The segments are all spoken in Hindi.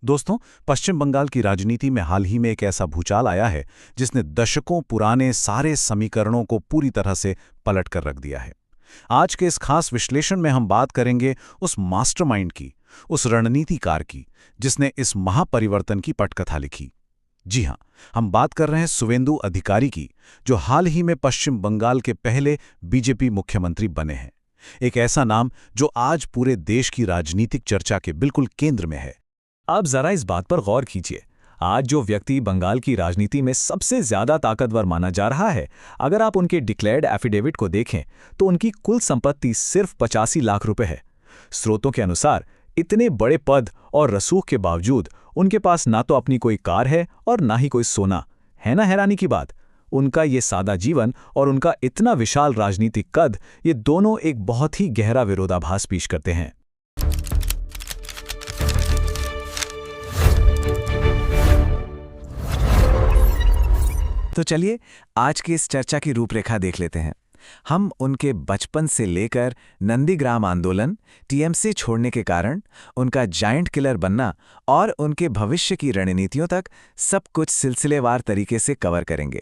दोस्तों, पश्चिम बंगाल की राजनीति में हाल ही में एक ऐसा भूचाल आया है जिसने दशकों पुराने सारे समीकरणों को पूरी तरह से पलट कर रख दिया है। आज के इस खास विश्लेषण में हम बात करेंगे उस मास्टरमाइंड की, उस रणनीतिकार की, जिसने इस महापरिवर्तन की पटकथा लिखी। जी हां, हम बात कर रहे हैं शुवेंदु अधिकारी की, जो हाल ही में पश्चिम बंगाल के पहले बीजेपी मुख्यमंत्री बने हैं। एक ऐसा नाम जो आज पूरे देश की राजनीतिक चर्चा के बिल्कुल केंद्र में है। आप जरा इस बात पर गौर कीजिए, आज जो व्यक्ति बंगाल की राजनीति में सबसे ज्यादा ताकतवर माना जा रहा है, अगर आप उनके डिक्लेयर्ड एफिडेविट को देखें तो उनकी कुल संपत्ति सिर्फ 85 लाख रुपए है। स्रोतों के अनुसार इतने बड़े पद और रसूख के बावजूद उनके पास ना तो अपनी कोई कार है और ना ही कोई सोना है। ना हैरानी की बात, उनका ये सादा जीवन और उनका इतना विशाल राजनीतिक कद, ये दोनों एक बहुत ही गहरा विरोधाभास पेश करते हैं। तो चलिए आज की इस चर्चा की रूपरेखा देख लेते हैं। हम उनके बचपन से लेकर नंदीग्राम आंदोलन, टीएमसी छोड़ने के कारण, उनका जायंट किलर बनना और उनके भविष्य की रणनीतियों तक सब कुछ सिलसिलेवार तरीके से कवर करेंगे।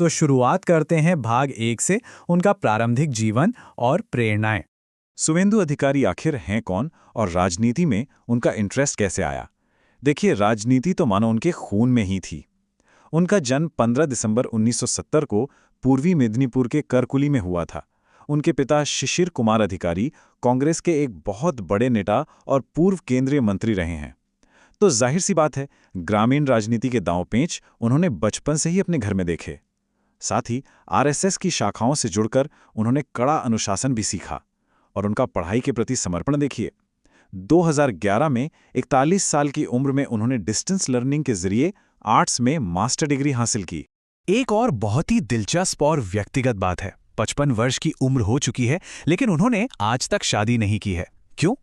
तो शुरुआत करते हैं भाग 1 से, उनका प्रारंभिक जीवन और प्रेरणाएं। शुवेंदु अधिकारी आखिर हैं कौन और राजनीति में उनका इंटरेस्ट कैसे आया? देखिए, राजनीति तो मानो उनके खून में ही थी। उनका जन्म 15 दिसंबर 1970 को पूर्वी मेदिनीपुर के करकुली में हुआ था। उनके पिता शिशिर कुमार अधिकारी कांग्रेस के एक बहुत बड़े नेता और पूर्व केंद्रीय मंत्री रहे हैं। तो जाहिर सी बात है, ग्रामीण राजनीति के दांव-पेंच उन्होंने बचपन से ही अपने घर में देखे। साथ ही आरएसएस की शाखाओं से जुड़कर उन्होंने कड़ा अनुशासन भी सीखा। और उनका पढ़ाई के प्रति समर्पण देखिए। 2011 में 41 साल की उम्र में उन्होंने डिस्टेंस लर्निंग के जरिए आर्ट्स में मास्टर डिग्री हासिल की। एक और बहुत ही दिलचस्प और व्यक्तिगत बात है, 55 वर्ष की उम्र हो चुकी है, लेकिन उन्होंने आज तक शादी नहीं की है। क्यों?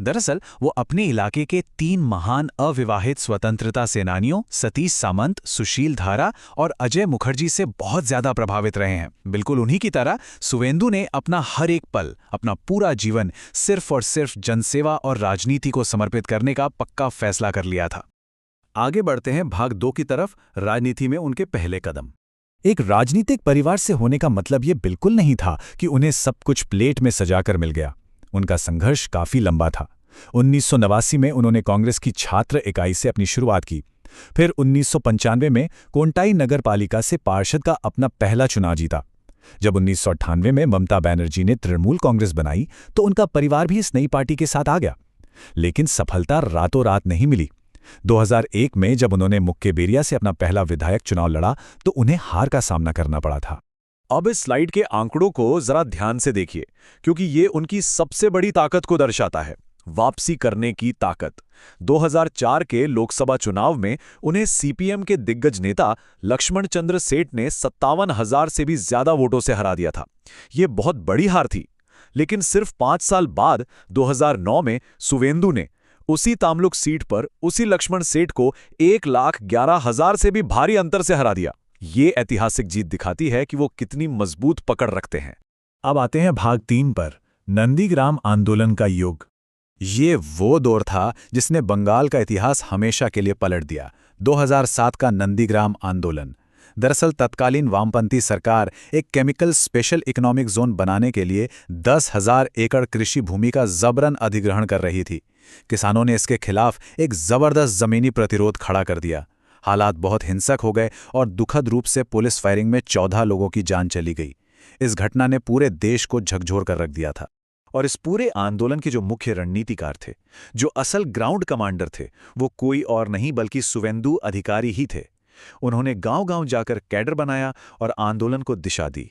दरअसल वो अपने इलाके के 3 महान अविवाहित स्वतंत्रता सेनानियों सतीश सामंत, सुशील धारा और अजय मुखर्जी से बहुत ज्यादा प्रभावित रहे हैं। बिल्कुल उन्हीं की तरह शुवेंदु ने अपना हर एक पल, अपना पूरा जीवन सिर्फ और सिर्फ जनसेवा और राजनीति को समर्पित करने का पक्का फैसला कर लिया था। आगे बढ़ते हैं भाग 2 की तरफ, राजनीति में उनके पहले कदम। एक राजनीतिक परिवार से होने का मतलब ये बिल्कुल नहीं था कि उन्हें सब कुछ प्लेट में सजाकर मिल गया। उनका संघर्ष काफी लंबा था। 1989 में उन्होंने कांग्रेस की छात्र इकाई से अपनी शुरुआत की। फिर 1995 में कोंटाई नगर पालिका से पार्षद का अपना पहला चुनाव जीता। जब 1998 में ममता बनर्जी ने तृणमूल कांग्रेस बनाई तो उनका परिवार भी इस नई पार्टी के साथ आ गया। लेकिन सफलता रातों रात नहीं मिली। 2001 में जब उन्होंने मुक्केबेरिया से अपना पहला विधायक चुनाव लड़ा तो उन्हें हार का सामना करना पड़ा था। अब इस स्लाइड के आंकड़ों को जरा ध्यान से देखिए, क्योंकि ये उनकी सबसे बड़ी ताकत को दर्शाता है, वापसी करने की ताकत। 2004 के लोकसभा चुनाव में उन्हें सीपीएम के दिग्गज नेता लक्ष्मण चंद्र सेठ ने 57,000 से भी ज्यादा वोटों से हरा दिया था। ये बहुत बड़ी हार थी। लेकिन सिर्फ 5 साल बाद 2009 में शुवेंदु ने उसी तामलुक सीट पर उसी लक्ष्मण सेठ को 1,11,000 से भी भारी अंतर से हरा दिया। ये ऐतिहासिक जीत दिखाती है कि वो कितनी मजबूत पकड़ रखते हैं। अब आते हैं भाग 3 पर, नंदीग्राम आंदोलन का युग। ये वो दौर था जिसने बंगाल का इतिहास हमेशा के लिए पलट दिया। 2007 का नंदीग्राम आंदोलन। दरअसल तत्कालीन वामपंथी सरकार एक केमिकल स्पेशल इकोनॉमिक जोन बनाने के लिए 10,000 एकड़ कृषि भूमि का जबरन अधिग्रहण कर रही थी। किसानों ने इसके खिलाफ एक जबरदस्त जमीनी प्रतिरोध खड़ा कर दिया। हालात बहुत हिंसक हो गए और दुखद रूप से पुलिस फायरिंग में 14 लोगों की जान चली गई। इस घटना ने पूरे देश को झकझोर कर रख दिया था। और इस पूरे आंदोलन के जो मुख्य रणनीतिकार थे, जो असल ग्राउंड कमांडर थे, वो कोई और नहीं बल्कि शुवेंदु अधिकारी ही थे। उन्होंने गांव-गांव जाकर कैडर बनाया और आंदोलन को दिशा दी।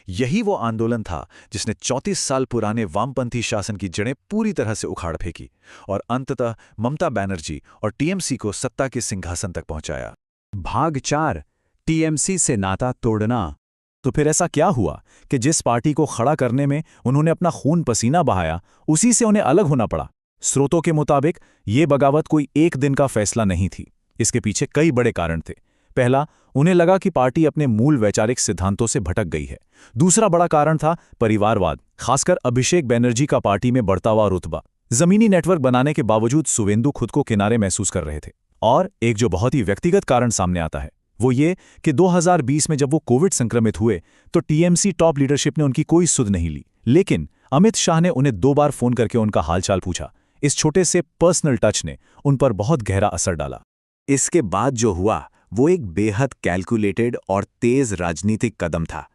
यही वो आंदोलन था जिसने 34 साल पुराने वामपंथी शासन की जड़ें पूरी तरह से उखाड़ फेंकी और अंततः ममता बनर्जी और टीएमसी को सत्ता के सिंहासन तक पहुंचाया। भाग 4, टीएमसी से नाता तोड़ना। तो फिर ऐसा क्या हुआ कि जिस पार्टी को खड़ा करने में उन्होंने अपना खून पसीना बहाया, उसी से उन्हें अलग होना पड़ा? स्रोतों के मुताबिक ये बगावत कोई एक दिन का फैसला नहीं थी। इसके पीछे कई बड़े कारण थे। पहला, उन्हें लगा कि पार्टी अपने मूल वैचारिक सिद्धांतों से भटक गई है। दूसरा बड़ा कारण था परिवारवाद, खासकर अभिषेक बनर्जी का पार्टी में बढ़ता हुआ रुतबा। जमीनी नेटवर्क बनाने के बावजूद सुवेंदु खुद को किनारे महसूस कर रहे थे। और एक जो बहुत ही व्यक्तिगत कारण सामने आता है वो ये कि 2020 में जब वो कोविड संक्रमित हुए तो टीएमसी टॉप लीडरशिप ने उनकी कोई सुध नहीं ली, लेकिन अमित शाह ने उन्हें 2 बार फोन करके उनका हालचाल पूछा। इस छोटे से पर्सनल टच ने उन पर बहुत गहरा असर डाला। इसके बाद जो हुआ वो एक बेहद कैलकुलेटेड और तेज राजनीतिक कदम था।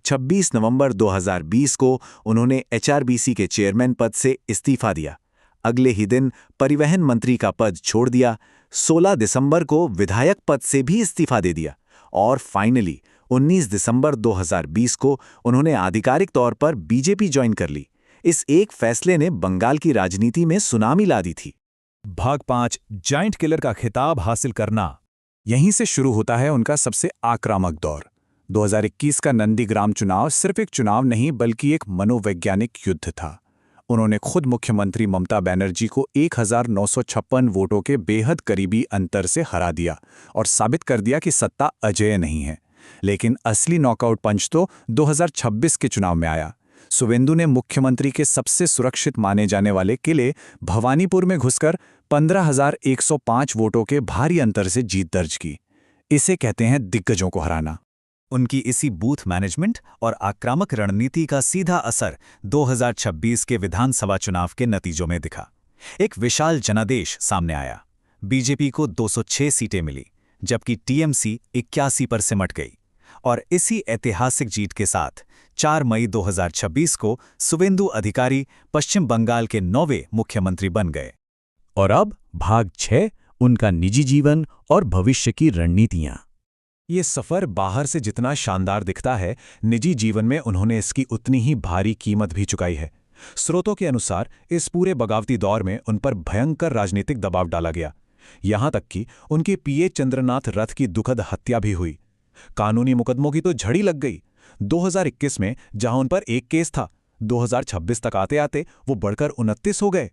26 नवंबर 2020 को उन्होंने एचआरबीसी के चेयरमैन पद से इस्तीफा दिया। अगले ही दिन परिवहन मंत्री का पद छोड़ दिया। 16 दिसंबर को विधायक पद से भी इस्तीफा दे दिया और फाइनली 19 दिसंबर 2020 को उन्होंने आधिकारिक तौर पर बीजेपी ज्वाइन कर ली। इस एक फैसले ने बंगाल की राजनीति में सुनामी ला दी थी। भाग 5 जायंट किलर का खिताब हासिल करना। यहीं से शुरू होता है उनका सबसे आक्रामक दौर। 2021 का नंदीग्राम चुनाव सिर्फ एक चुनाव नहीं बल्कि एक मनोवैज्ञानिक युद्ध था। उन्होंने खुद मुख्यमंत्री ममता बनर्जी को 1956 वोटों के बेहद करीबी अंतर से हरा दिया और साबित कर दिया कि सत्ता अजेय नहीं है। लेकिन असली नॉकआउट पंच तो 2026 के चुनाव में आया। सुवेंदु ने मुख्यमंत्री के सबसे सुरक्षित माने जाने वाले किले भवानीपुर में घुसकर 15,105 वोटों के भारी अंतर से जीत दर्ज की। इसे कहते हैं दिग्गजों को हराना। उनकी इसी बूथ मैनेजमेंट और आक्रामक रणनीति का सीधा असर 2026 के विधानसभा चुनाव के नतीजों में दिखा। एक विशाल जनादेश सामने आया। बीजेपी को 206 सीटें मिली, जबकि टीएमसी 81 पर सिमट गई। और इसी ऐतिहासिक जीत के साथ 4 मई 2026 को सुवेंदु अधिकारी पश्चिम बंगाल के 9वें मुख्यमंत्री बन गए। और अब भाग 6 उनका निजी जीवन और भविष्य की रणनीतियां। ये सफर बाहर से जितना शानदार दिखता है, निजी जीवन में उन्होंने इसकी उतनी ही भारी कीमत भी चुकाई है। स्रोतों के अनुसार इस पूरे बगावती दौर में उन पर भयंकर राजनीतिक दबाव डाला गया। यहां तक कि उनके पीए चंद्रनाथ रथ की दुखद हत्या भी हुई। कानूनी मुकदमों की तो झड़ी लग गई। 2021 में जहां उन पर एक केस था, 2026 तक आते आते वो बढ़कर 29 हो गए।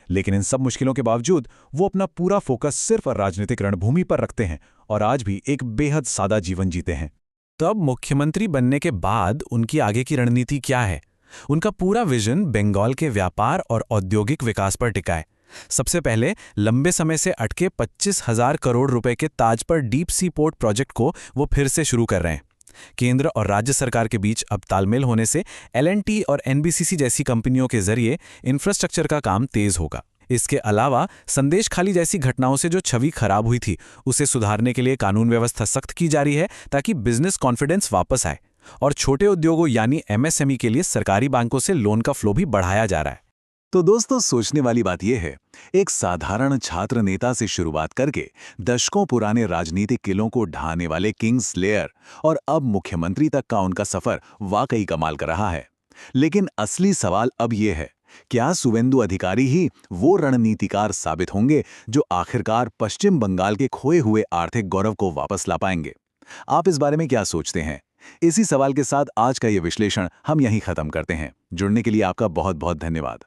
लेकिन इन सब मुश्किलों के बावजूद वो अपना पूरा फोकस सिर्फ राजनीतिक रणभूमि पर रखते हैं और आज भी एक बेहद सादा जीवन जीते हैं। तब मुख्यमंत्री बनने के बाद उनकी आगे की रणनीति क्या है? उनका पूरा विजन बंगाल के व्यापार और औद्योगिक विकास पर टिका है। सबसे पहले लंबे समय से अटके 25,000 करोड़ रुपए के ताज पर डीप सी पोर्ट प्रोजेक्ट को वो फिर से शुरू कर रहे हैं। केंद्र और राज्य सरकार के बीच अब तालमेल होने से L&T और NBCC जैसी कंपनियों के जरिए इंफ्रास्ट्रक्चर का काम तेज होगा। इसके अलावा संदेश खाली जैसी घटनाओं से जो छवि खराब हुई थी, उसे सुधारने के लिए कानून व्यवस्था सख्त की जा रही है ताकि बिजनेस कॉन्फिडेंस वापस आए। और छोटे उद्योगों यानी MSME के लिए सरकारी बैंकों से लोन का फ्लो भी बढ़ाया जा रहा है। तो दोस्तों, सोचने वाली बात यह है, एक साधारण छात्र नेता से शुरुआत करके दशकों पुराने राजनीतिक किलों को ढाने वाले किंग्स लेयर और अब मुख्यमंत्री तक का उनका सफर वाकई कमाल कर रहा है। लेकिन असली सवाल अब यह है, क्या सुवेंदु अधिकारी ही वो रणनीतिकार साबित होंगे जो आखिरकार पश्चिम बंगाल के खोए हुए आर्थिक गौरव को वापस ला पाएंगे? आप इस बारे में क्या सोचते हैं? इसी सवाल के साथ आज का ये विश्लेषण हम यहीं खत्म करते हैं। जुड़ने के लिए आपका बहुत बहुत धन्यवाद।